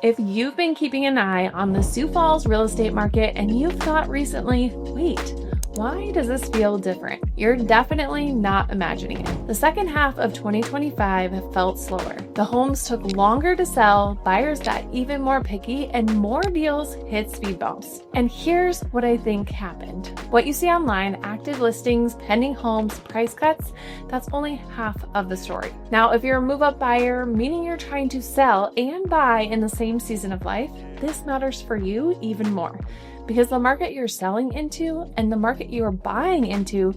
If you've been keeping an eye on the Sioux Falls real estate market and you've thought recently, wait, why does this feel different? You're definitely not imagining it. The second half of 2025 felt slower. The homes took longer to sell, buyers got even more picky, and more deals hit speed bumps. And here's what I think happened. What you see online, active listings, pending homes, price cuts, that's only half of the story. Now, if you're a move-up buyer, meaning you're trying to sell and buy in the same season of life, this matters for you even more. Because the market you're selling into and the market you're buying into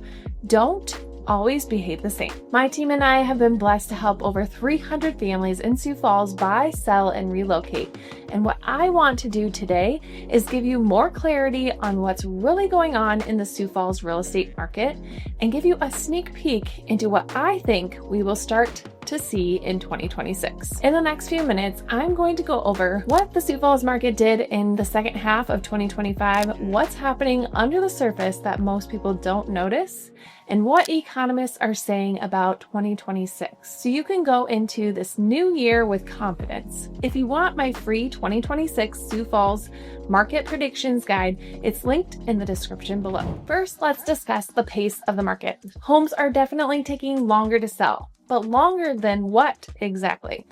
don't always behave the same. My team and I have been blessed to help over 300 families in Sioux Falls buy, sell, and relocate. And what I want to do today is give you more clarity on what's really going on in the Sioux Falls real estate market and give you a sneak peek into what I think we will start to see in 2026. In the next few minutes, I'm going to go over what the Sioux Falls market did in the second half of 2025, what's happening under the surface that most people don't notice, and what economists are saying about 2026. So you can go into this new year with confidence. If you want my free 2026 Sioux Falls Market Predictions Guide, it's linked in the description below. First, let's discuss the pace of the market. Homes are definitely taking longer to sell. But longer than what exactly?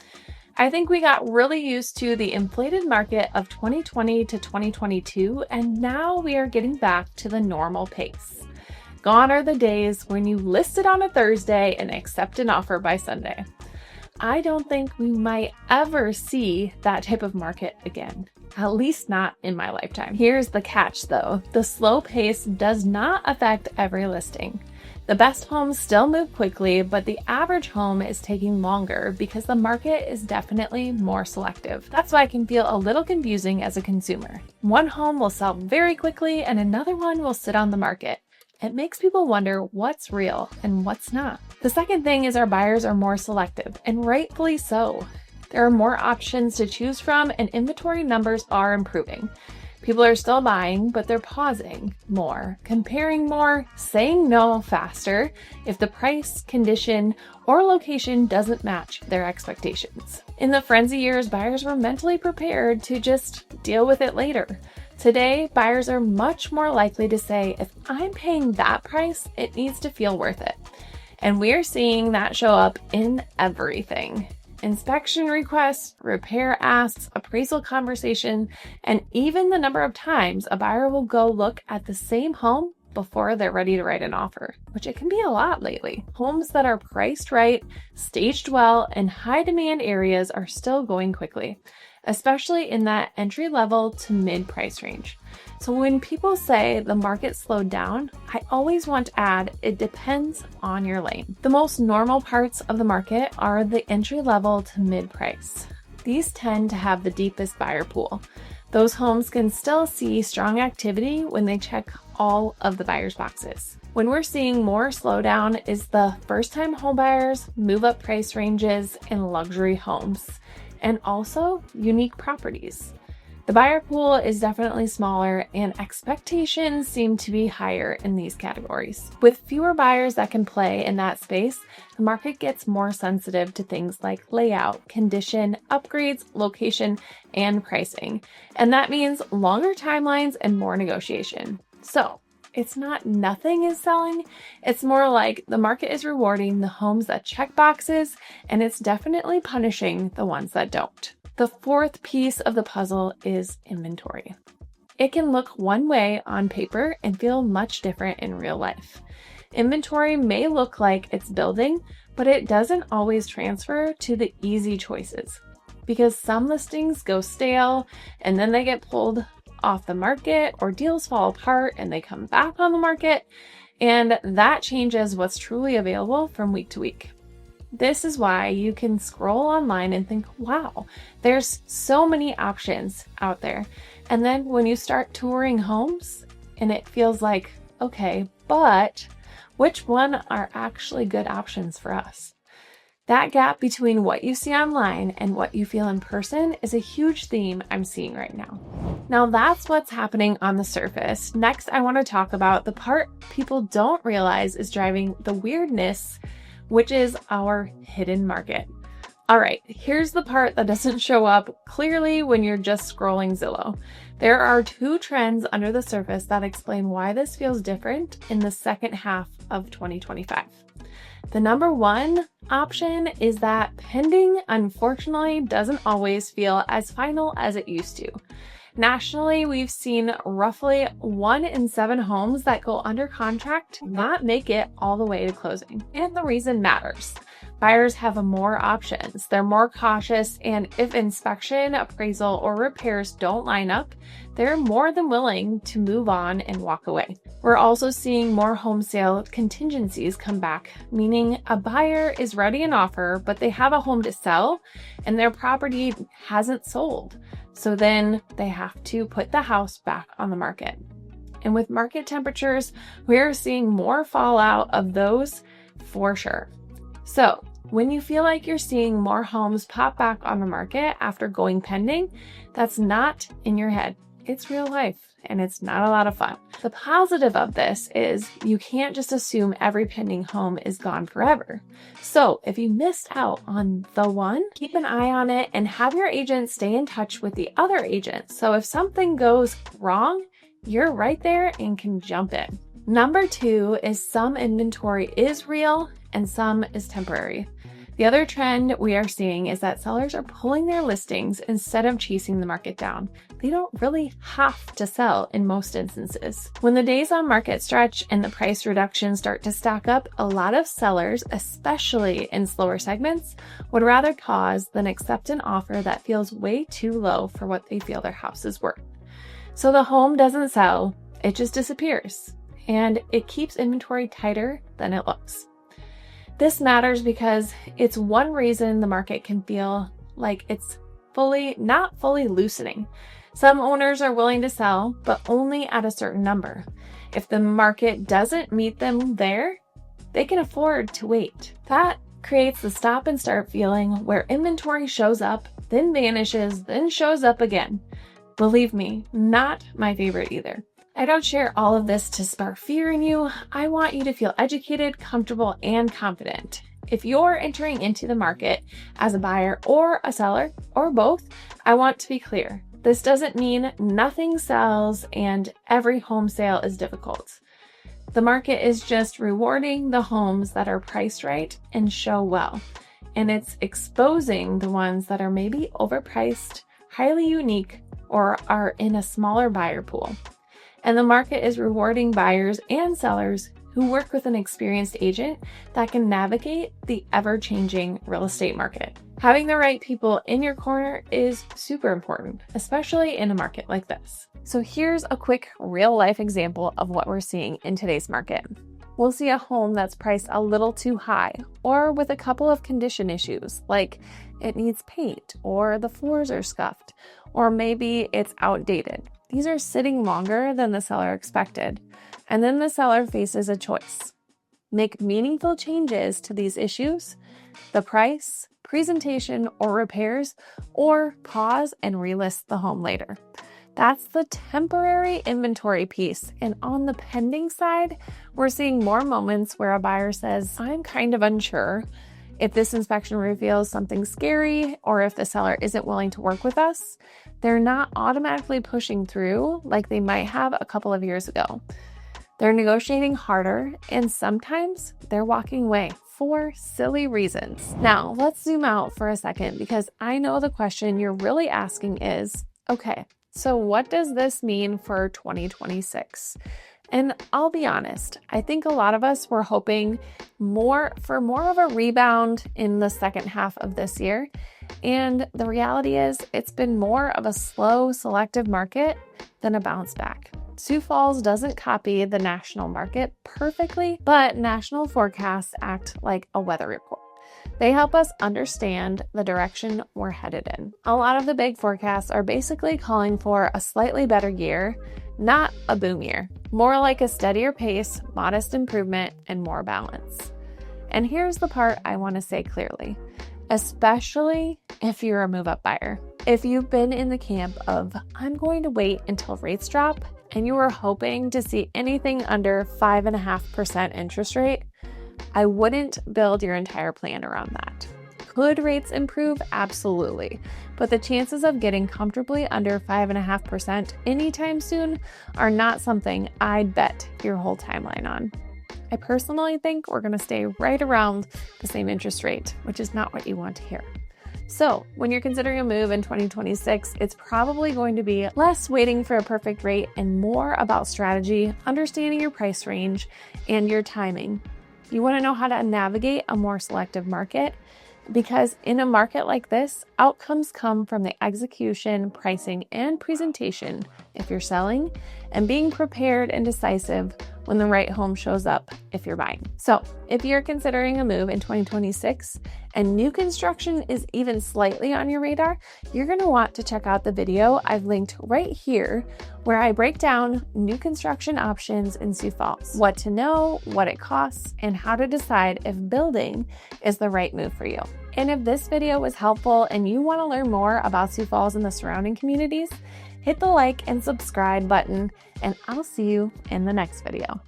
I think we got really used to the inflated market of 2020 to 2022, and now we are getting back to the normal pace. Gone are the days when you listed on a Thursday and accept an offer by Sunday. I don't think we might ever see that type of market again, at least not in my lifetime. Here's the catch though. The slow pace does not affect every listing. The best homes still move quickly, but the average home is taking longer because the market is definitely more selective. That's why it can feel a little confusing as a consumer. One home will sell very quickly and another one will sit on the market. It makes people wonder what's real and what's not. The second thing is our buyers are more selective, and rightfully so. There are more options to choose from and inventory numbers are improving. People are still buying, but they're pausing more, comparing more, saying no faster if the price, condition, or location doesn't match their expectations. In the frenzy years, buyers were mentally prepared to just deal with it later. Today, buyers are much more likely to say, if I'm paying that price, it needs to feel worth it. And we're seeing that show up in everything. Inspection requests, repair asks, appraisal conversation, and even the number of times a buyer will go look at the same home before they're ready to write an offer, which it can be a lot lately. Homes that are priced right, staged well, and high demand areas are still going quickly, especially in that entry level to mid price range. So when people say the market slowed down, I always want to add, it depends on your lane. The most normal parts of the market are the entry level to mid price. These tend to have the deepest buyer pool. Those homes can still see strong activity when they check all of the buyer's boxes. When we're seeing more slowdown is the first-time home buyers, move-up price ranges, and luxury homes, and also unique properties. The buyer pool is definitely smaller and expectations seem to be higher in these categories. With fewer buyers that can play in that space, the market gets more sensitive to things like layout, condition, upgrades, location, and pricing. And that means longer timelines and more negotiation. So it's not nothing is selling. It's more like the market is rewarding the homes that check boxes, and it's definitely punishing the ones that don't. The fourth piece of the puzzle is inventory. It can look one way on paper and feel much different in real life. Inventory may look like it's building, but it doesn't always transfer to the easy choices because some listings go stale and then they get pulled off the market or deals fall apart and they come back on the market, and that changes what's truly available from week to week. This is why you can scroll online and think, wow, there's so many options out there. And then when you start touring homes and it feels like, okay, but which one are actually good options for us? That gap between what you see online and what you feel in person is a huge theme I'm seeing right now. Now that's what's happening on the surface. Next, I want to talk about the part people don't realize is driving the weirdness, which is our hidden market. All right, here's the part that doesn't show up clearly when you're just scrolling Zillow. There are two trends under the surface that explain why this feels different in the second half of 2025. The number one option is that pending, unfortunately, doesn't always feel as final as it used to. Nationally, we've seen roughly 1 in 7 homes that go under contract not make it all the way to closing. And the reason matters. Buyers have more options. They're more cautious, and if inspection, appraisal, or repairs don't line up, they're more than willing to move on and walk away. We're also seeing more home sale contingencies come back, meaning a buyer is ready an offer, but they have a home to sell and their property hasn't sold. So then they have to put the house back on the market. And with market temperatures, we're seeing more fallout of those for sure. So when you feel like you're seeing more homes pop back on the market after going pending, that's not in your head. It's real life, and it's not a lot of fun. The positive of this is you can't just assume every pending home is gone forever. So if you missed out on the one, keep an eye on it and have your agent stay in touch with the other agent. So if something goes wrong, you're right there and can jump in. Number 2 is some inventory is real and some is temporary. The other trend we are seeing is that sellers are pulling their listings instead of chasing the market down. They don't really have to sell in most instances. When the days on market stretch and the price reductions start to stack up, a lot of sellers, especially in slower segments, would rather pause than accept an offer that feels way too low for what they feel their house is worth. So the home doesn't sell, it just disappears, and it keeps inventory tighter than it looks. This matters because it's one reason the market can feel like it's not fully loosening. Some owners are willing to sell, but only at a certain number. If the market doesn't meet them there, they can afford to wait. That creates the stop and start feeling where inventory shows up, then vanishes, then shows up again. Believe me, not my favorite either. I don't share all of this to spark fear in you. I want you to feel educated, comfortable, and confident. If you're entering into the market as a buyer or a seller, or both, I want to be clear. This doesn't mean nothing sells and every home sale is difficult. The market is just rewarding the homes that are priced right and show well. And it's exposing the ones that are maybe overpriced, highly unique, or are in a smaller buyer pool. And the market is rewarding buyers and sellers who work with an experienced agent that can navigate the ever-changing real estate market. Having the right people in your corner is super important, especially in a market like this. So here's a quick real-life example of what we're seeing in today's market. We'll see a home that's priced a little too high or with a couple of condition issues, like it needs paint or the floors are scuffed, or maybe it's outdated. These are sitting longer than the seller expected, and then the seller faces a choice. Make meaningful changes to these issues, the price, presentation, or repairs, or pause and relist the home later. That's the temporary inventory piece. And on the pending side, we're seeing more moments where a buyer says, I'm kind of unsure if this inspection reveals something scary or if the seller isn't willing to work with us. They're not automatically pushing through like they might have a couple of years ago. They're negotiating harder, and sometimes they're walking away for silly reasons. Now, let's zoom out for a second because I know the question you're really asking is, okay, so what does this mean for 2026? And I'll be honest, I think a lot of us were hoping for more of a rebound in the second half of this year. And the reality is it's been more of a slow, selective market than a bounce back. Sioux Falls doesn't copy the national market perfectly, but national forecasts act like a weather report. They help us understand the direction we're headed in. A lot of the big forecasts are basically calling for a slightly better year, not a boom year, more like a steadier pace, modest improvement, and more balance. And here's the part I want to say clearly, especially if you're a move-up buyer. If you've been in the camp of, I'm going to wait until rates drop, and you were hoping to see anything under 5.5% interest rate, I wouldn't build your entire plan around that. Could rates improve? Absolutely. But the chances of getting comfortably under 5.5% anytime soon are not something I'd bet your whole timeline on. I personally think we're going to stay right around the same interest rate, which is not what you want to hear. So when you're considering a move in 2026, it's probably going to be less waiting for a perfect rate and more about strategy, understanding your price range, and your timing. You want to know how to navigate a more selective market, because in a market like this, outcomes come from the execution, pricing, and presentation if you're selling, and being prepared and decisive when the right home shows up if you're buying. So if you're considering a move in 2026 and new construction is even slightly on your radar, you're going to want to check out the video I've linked right here where I break down new construction options in Sioux Falls, what to know, what it costs, and how to decide if building is the right move for you. And if this video was helpful and you want to learn more about Sioux Falls and the surrounding communities, hit the like and subscribe button, and I'll see you in the next video.